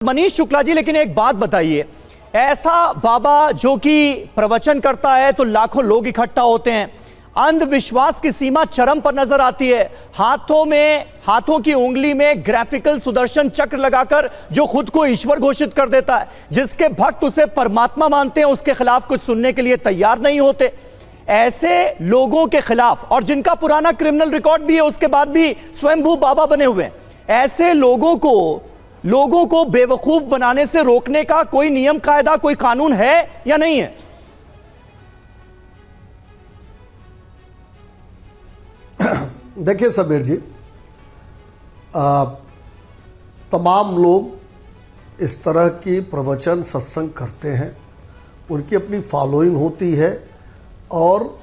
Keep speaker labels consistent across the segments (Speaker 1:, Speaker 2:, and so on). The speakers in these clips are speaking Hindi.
Speaker 1: मनीष शुक्ला जी, लेकिन एक बात बताइए, ऐसा बाबा जो कि प्रवचन करता है तो लाखों लोग इकट्ठा होते हैं, अंधविश्वास की सीमा चरम पर नजर आती है, हाथों की उंगली में ग्राफिकल सुदर्शन चक्र लगाकर जो खुद को ईश्वर घोषित कर देता है, जिसके भक्त उसे परमात्मा मानते हैं, उसके खिलाफ कुछ सुनने के लिए तैयार नहीं होते। ऐसे लोगों के खिलाफ, और जिनका पुराना क्रिमिनल रिकॉर्ड भी है, उसके बाद भी स्वयंभू बाबा बने हुए हैं, ऐसे लोगों को बेवकूफ बनाने से रोकने का कोई नियम कायदा, कोई कानून है या नहीं है?
Speaker 2: देखिए समीर जी, तमाम लोग इस तरह की प्रवचन सत्संग करते हैं, उनकी अपनी फॉलोइंग होती है और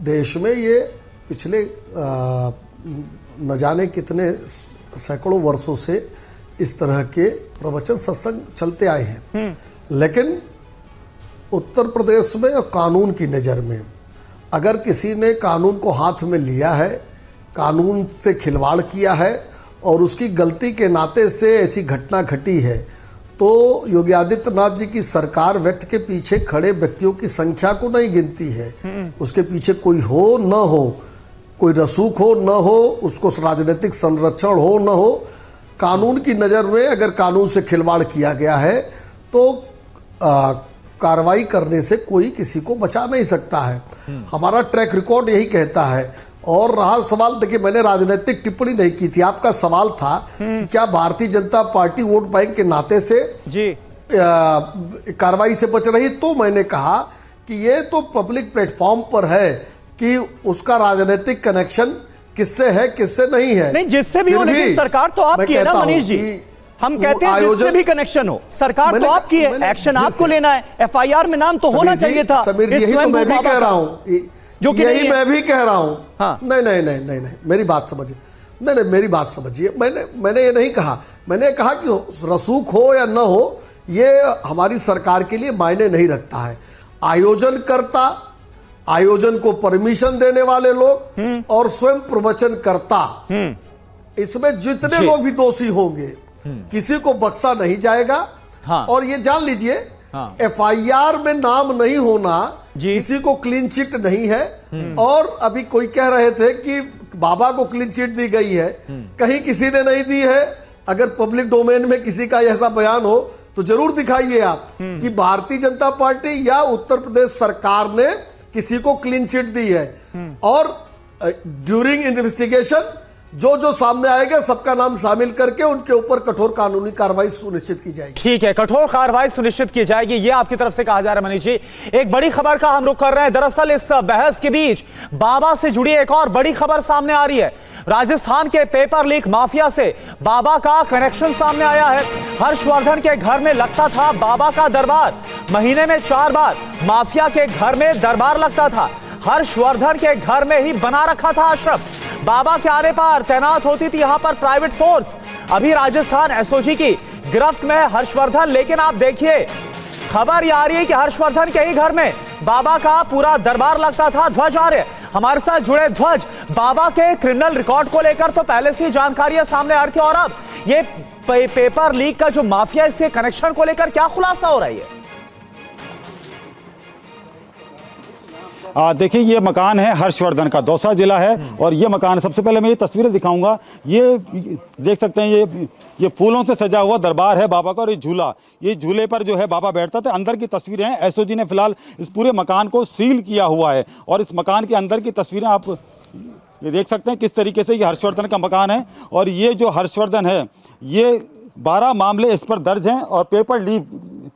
Speaker 2: देश में ये पिछले न जाने कितने सैकड़ों वर्षों से इस तरह के प्रवचन सत्संग चलते आए हैं। लेकिन उत्तर प्रदेश में और कानून की नज़र में अगर किसी ने कानून को हाथ में लिया है, कानून से खिलवाड़ किया है और उसकी गलती के नाते से ऐसी घटना घटी है, तो योगी आदित्यनाथ जी की सरकार व्यक्ति के पीछे खड़े व्यक्तियों की संख्या को नहीं गिनती है। उसके पीछे कोई हो न हो, कोई रसूख हो न हो, उसको राजनीतिक संरक्षण हो न हो, कानून की नज़र में अगर कानून से खिलवाड़ किया गया है तो कार्रवाई करने से कोई किसी को बचा नहीं सकता है। हमारा ट्रैक रिकॉर्ड यही कहता है। और रहा सवाल, देखिए मैंने राजनीतिक टिप्पणी नहीं की थी, आपका सवाल था कि क्या Bharatiya Janata party vote bank के नाते से जी कार्रवाई से बच रही, तो मैंने कहा कि ये तो पब्लिक प्लेटफॉर्म पर है कि उसका राजनीतिक कनेक्शन किससे है किससे नहीं है।
Speaker 1: नहीं, जिससे भी हो, लेकिन सरकार तो आपकी है ना मनीष जी। हम कहते हैं जिससे भी कनेक्शन हो, सरकार तो आपकी है, एक्शन आपको लेना है, एफआईआर में नाम तो होना चाहिए था।
Speaker 2: समीर जी, यही तो मैं भी कह रहा हूं,
Speaker 1: जो कि
Speaker 2: यही मैं भी कह रहा हूं।
Speaker 1: हाँ।
Speaker 2: नहीं, मेरी बात समझिए। नहीं, मेरी बात समझिए। मैंने ये नहीं कहा। मैंने कहा कि रसूख हो या न हो, ये हमारी सरकार के लिए मायने नहीं रखता है। आयोजनकर्ता, आयोजन को परमिशन देने वाले लोग और स्वयं प्रवचन करता, इसमें जितने लोग भी दोषी होंगे किसी को बख्शा नहीं जाएगा। हाँ। और ये जान लीजिए, हाँ, एफआईआर में नाम नहीं होना किसी को क्लीन चिट नहीं है। और अभी कोई कह रहे थे कि बाबा को क्लीन चिट दी गई है, कहीं किसी ने नहीं दी है। अगर पब्लिक डोमेन में किसी का ऐसा बयान हो तो जरूर दिखाइए आप कि भारतीय जनता पार्टी या उत्तर प्रदेश सरकार ने किसी को क्लीन चिट दी है। और ड्यूरिंग इन्वेस्टिगेशन जो सामने आएगा सबका नाम शामिल करके उनके ऊपर कठोर कानूनी कार्रवाई सुनिश्चित की जाएगी।
Speaker 1: ठीक है, कठोर कार्रवाई सुनिश्चित की जाएगी, ये आपकी तरफ से कहा जा रहा है मनीष जी। एक बड़ी खबर का हम रुख कर रहे हैं। दरअसल इस बहस के बीच बाबा से जुड़ी एक और बड़ी खबर सामने आ रही है। राजस्थान के पेपर लीक माफिया से बाबा का कनेक्शन सामने आया है। हर्षवर्धन के घर में लगता था बाबा का दरबार, महीने में 4 बार माफिया के घर में दरबार लगता था। हर्षवर्धन के घर में ही बना रखा था आश्रम। बाबा के आने पर तैनात होती थी यहां पर प्राइवेट फोर्स। अभी राजस्थान एसओजी की गिरफ्त में हर्षवर्धन, लेकिन आप देखिए खबर ये आ रही है कि हर्षवर्धन के ही घर में बाबा का पूरा दरबार लगता था। ध्वज आ रहे हमारे साथ जुड़े ध्वज, बाबा के क्रिमिनल रिकॉर्ड को लेकर तो पहले से जानकारियां सामने आ रही थी, और अब ये पेपर लीक का जो माफिया, इससे कनेक्शन को लेकर क्या खुलासा हो रहा है?
Speaker 3: देखिए, ये मकान है हर्षवर्धन का, दौसा जिला है, और ये मकान, सबसे पहले मैं ये तस्वीरें दिखाऊंगा। ये देख सकते हैं, ये फूलों से सजा हुआ दरबार है बाबा का, और ये झूले पर जो है बाबा बैठता था। अंदर की तस्वीरें हैं। एसओजी ने फिलहाल इस पूरे मकान को सील किया हुआ है, और इस मकान के अंदर की तस्वीरें आप ये देख सकते हैं किस तरीके से ये हर्षवर्धन का मकान है। और ये जो हर्षवर्धन है, ये 12 मामले इस पर दर्ज हैं और पेपर लीक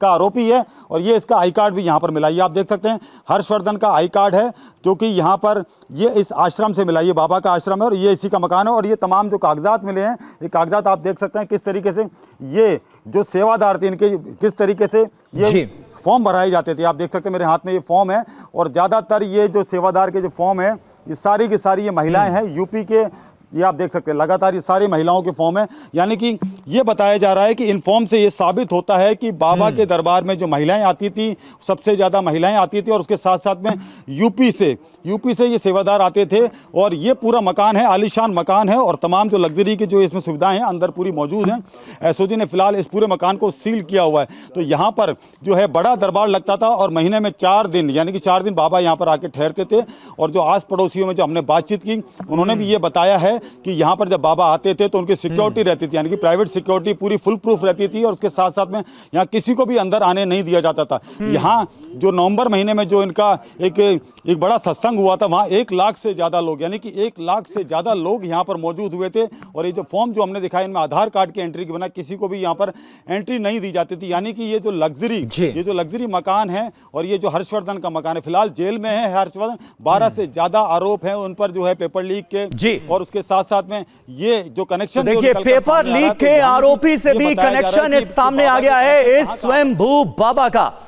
Speaker 3: का आरोपी है। और ये इसका आई कार्ड भी यहाँ पर मिला, ये आप देख सकते हैं हर्षवर्धन का आई कार्ड है, जो कि यहाँ पर ये इस आश्रम से मिला। ये बाबा का आश्रम है और ये इसी का मकान है। और ये तमाम जो कागजात मिले हैं, ये कागजात आप देख सकते हैं किस तरीके से ये जो सेवादार थे, इनके किस तरीके से ये फॉर्म भराए जाते थे। आप देख सकते हैं मेरे हाथ में ये फॉर्म है, और ज़्यादातर ये जो सेवादार के जो फॉर्म है, ये सारी की सारी ये महिलाएँ हैं, यूपी के ये आप देख सकते हैं लगातार ये सारी महिलाओं के फॉर्म है। यानी कि ये बताया जा रहा है कि इन फॉर्म से ये साबित होता है कि बाबा के दरबार में जो महिलाएं आती थी, सबसे ज़्यादा महिलाएं आती थी, और उसके साथ साथ में यूपी से ये सेवादार आते थे। और ये पूरा मकान है, आलीशान मकान है, और तमाम जो लग्जरी की जो इसमें सुविधाएं हैं अंदर पूरी मौजूद हैं। एसओजी ने फिलहाल इस पूरे मकान को सील किया हुआ है। तो यहाँ पर जो है बड़ा दरबार लगता था, और महीने में 4 दिन यानी कि 4 दिन बाबा यहाँ पर आके ठहरते थे। और जो आस पड़ोसियों में जो हमने बातचीत की, उन्होंने भी ये बताया है कि यहाँ पर जब बाबा आते थे तो उनकी सिक्योरिटी रहती थी, यानी कि प्राइवेट सिक्योरिटी पूरी फुल प्रूफ रहती थी, और उसके साथ साथ में यहाँ किसी को भी अंदर आने नहीं दिया जाता था। यहाँ जो नवंबर महीने में जो इनका एक बड़ा सत्संग हुआ था, वहाँ 1 लाख से ज़्यादा लोग, यानी कि 1 लाख से ज़्यादा लोग यहाँ पर मौजूद हुए थे। और ये जो फॉर्म जो हमने दिखाया, इनमें आधार कार्ड की एंट्री के बिना किसी को भी यहाँ पर एंट्री नहीं दी जाती थी। यानी कि ये जो लग्जरी मकान है, और ये जो हर्षवर्धन का मकान है, फिलहाल जेल में है हर्षवर्धन। 12 से ज़्यादा आरोप हैं उन पर जो है पेपर लीक के, और उसके साथ साथ में ये जो कनेक्शन,
Speaker 4: देखिए पेपर लीक के आरोपी से भी कनेक्शन इस सामने आ गया है इस स्वयंभू बाबा का।